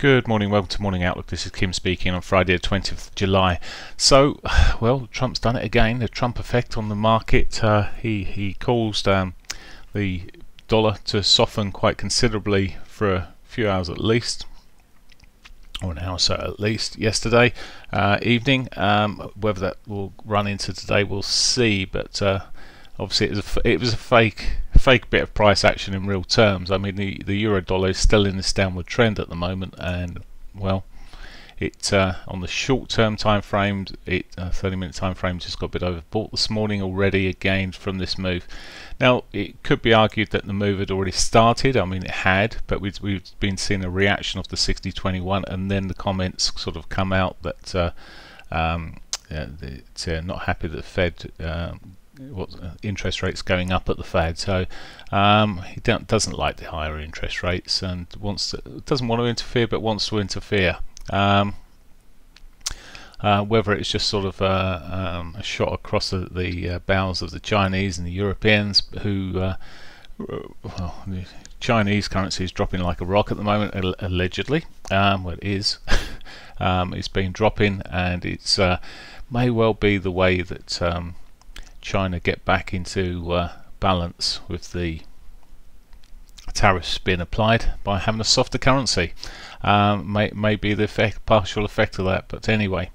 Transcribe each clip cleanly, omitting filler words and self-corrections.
Good morning, welcome to Morning Outlook. This is Kim speaking on Friday the 20th of July. So, well, Trump's done it again, the Trump effect on the market. He caused the dollar to soften quite considerably for a few hours at least, or an hour or so at least, yesterday evening. Whether that will run into today, we'll see, but obviously it was a fake bit of price action in real terms. I mean, the euro dollar is still in this downward trend at the moment, and well, it on the short-term time frames, 30-minute time frame, just got a bit overbought this morning already again from this move. Now, it could be argued that the move had already started. I mean, it had, but we've been seeing a reaction of the 60-21, and then the comments sort of come out that it's not happy that the Fed interest rates going up at the Fed, so he doesn't like the higher interest rates and doesn't want to interfere, but wants to interfere. Whether it's just sort of a shot across the bows of the Chinese and the Europeans, who well, the Chinese currency is dropping like a rock at the moment, allegedly. Well, it is. It's been dropping, and it's may well be the way that China get back into balance with the tariffs being applied by having a softer currency. May be the partial effect of that, but anyway.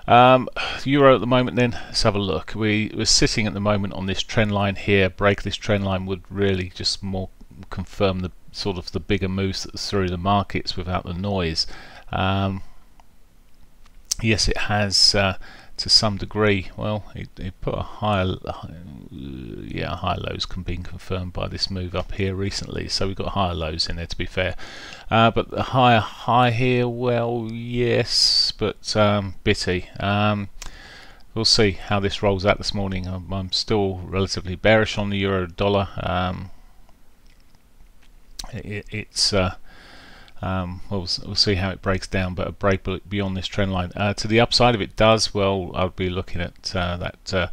Euro at the moment then, let's have a look. We're sitting at the moment on this trend line here. Break this trend line would really just more confirm the sort of the bigger moves that's through the markets without the noise. Yes, it has to some degree. Well, it put a higher lows can be confirmed by this move up here recently, so we've got higher lows in there, to be fair. But the higher high here, well, yes, but bitty. We'll see how this rolls out this morning. I'm still relatively bearish on the euro dollar. We'll see how it breaks down, but a break beyond this trend line to the upside, if it does, well, I'll be looking at that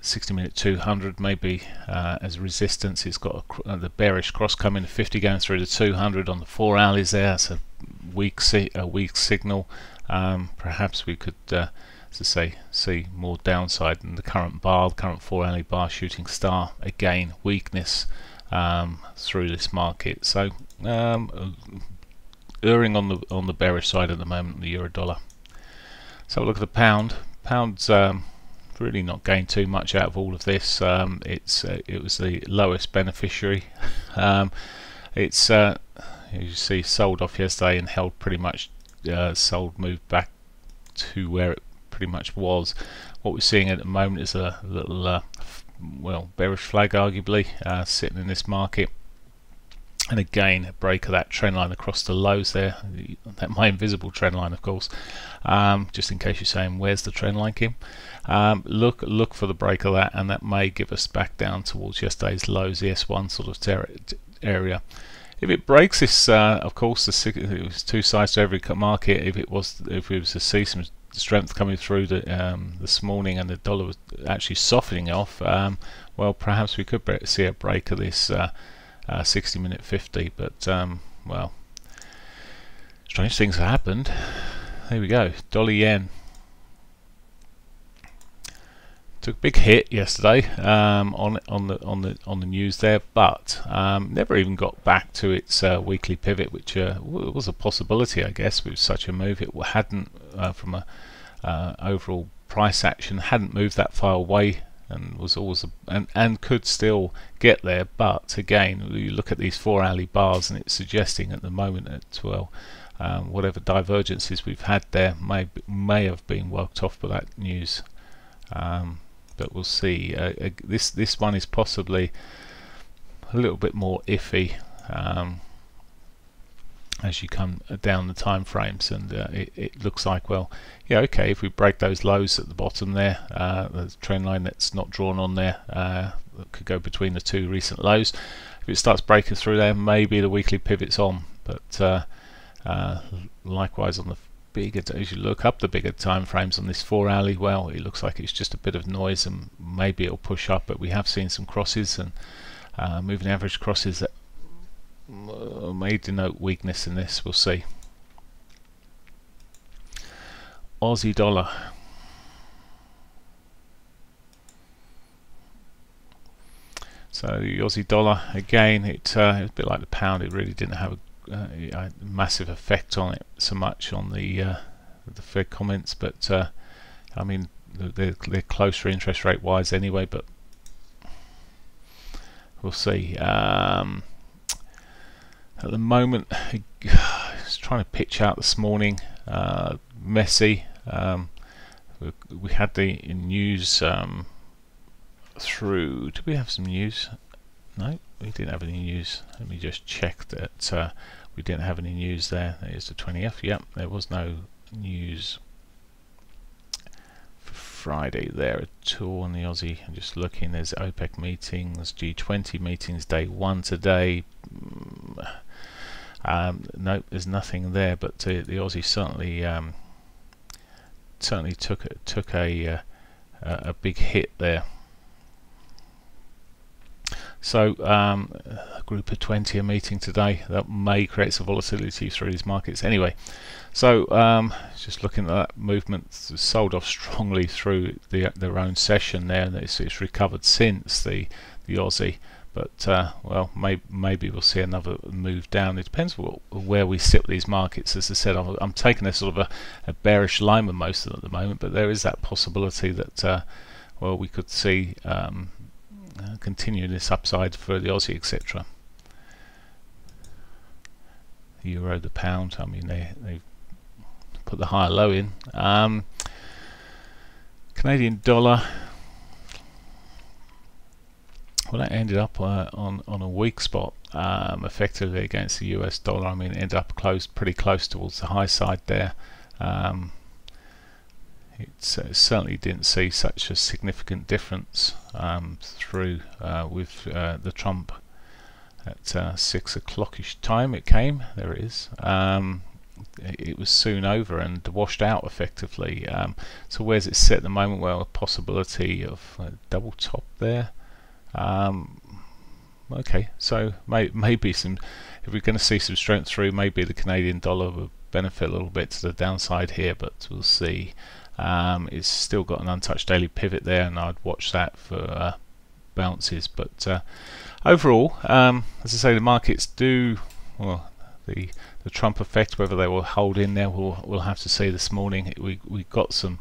60-minute 200 maybe as resistance. It's got the bearish cross coming, 50 going through the 200 on the 4 hourlies there. That's a weak signal. Perhaps we could, as I say, see more downside than the current 4 hourly bar shooting star. Again, weakness through this market. So erring on the bearish side at the moment, the euro dollar. So look at the pound. Pound's really not gained too much out of all of this. It was the lowest beneficiary. It's as you see, sold off yesterday and held pretty much moved back to where it pretty much was. What we're seeing at the moment is a little well, bearish flag arguably sitting in this market. And again, a break of that trend line across the lows there. That my invisible trend line, of course. Just in case you're saying, where's the trend line, Kim? Look for the break of that, and that may give us back down towards yesterday's lows, the S1 sort of area. If it breaks this, of course, it was two sides to every market. If we was to see some strength coming through this morning, and the dollar was actually softening off, well, perhaps we could see a break of this 60-minute 50, but well, strange things have happened. There we go. Dollar yen took a big hit yesterday on the news there, but never even got back to its weekly pivot, which was a possibility, I guess, with such a move. It hadn't from a overall price action, hadn't moved that far away, and was always and could still get there. But again, you look at these 4 hourly bars, and it's suggesting at the moment that, well, whatever divergences we've had there may have been worked off by that news. But we'll see. This one is possibly a little bit more iffy as you come down the time frames, and it looks like, well, yeah, okay, if we break those lows at the bottom there, the trend line that's not drawn on there, that could go between the two recent lows. If it starts breaking through there, maybe the weekly pivot's on. But likewise on the bigger, as you look up the bigger time frames on this 4 hourly, well, it looks like it's just a bit of noise, and maybe it'll push up. But we have seen some crosses and moving average crosses that may denote weakness in this. We'll see. Aussie dollar. So the Aussie dollar, again, it was a bit like the pound. It really didn't have a massive effect on it so much on the Fed comments, but I mean they're closer interest rate wise anyway, but we'll see. At the moment, I was trying to pitch out this morning, messy. We had the news through. Did we have some news? No, we didn't have any news. Let me just check that we didn't have any news there. There's the 20th. Yep, there was no news for Friday there at all on the Aussie. I'm just looking. There's OPEC meetings, G20 meetings, day 1 today. No, there's nothing there. But the Aussie certainly took a big hit there. So a group of 20 are meeting today. That may create some volatility through these markets. Anyway, so just looking at that movement, it's sold off strongly through their own session there, and it's recovered since the Aussie. But well, maybe we'll see another move down. It depends where we sit with these markets. As I said, I'm taking a sort of a bearish line with most of them at the moment, but there is that possibility that well, we could see continue this upside for the Aussie, etc. The euro, the pound, I mean they put the higher low in. Canadian dollar, well, that ended up on a weak spot, effectively against the US dollar. I mean, it ended up pretty close towards the high side there. It certainly didn't see such a significant difference through with the Trump at 6 o'clock-ish time. It came, there it is. It was soon over and washed out effectively. So where's it set at the moment? Well, a possibility of a double top there. Okay, so maybe some, if we're going to see some strength through, maybe the Canadian dollar will benefit a little bit to the downside here, but we'll see. It's still got an untouched daily pivot there, and I'd watch that for bounces. But overall, as I say, the markets do, well, the Trump effect, whether they will hold in there, we'll have to see this morning. We got some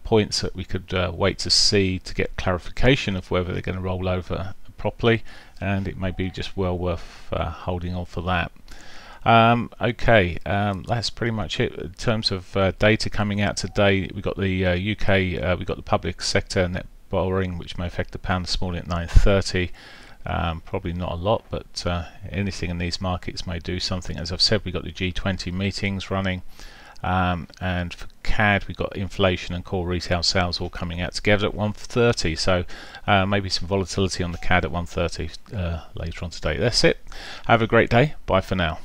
points that we could wait to see to get clarification of whether they're going to roll over properly, and it may be just well worth holding on for that. Okay, that's pretty much it in terms of data coming out today. We got the UK, we got the public sector net borrowing, which may affect the pound this morning at 9:30. Probably not a lot, but anything in these markets may do something. As I've said, we got the G20 meetings running, and for CAD we got inflation and core retail sales all coming out together at 1:30. So maybe some volatility on the CAD at 1:30 later on today. That's it. Have a great day. Bye for now.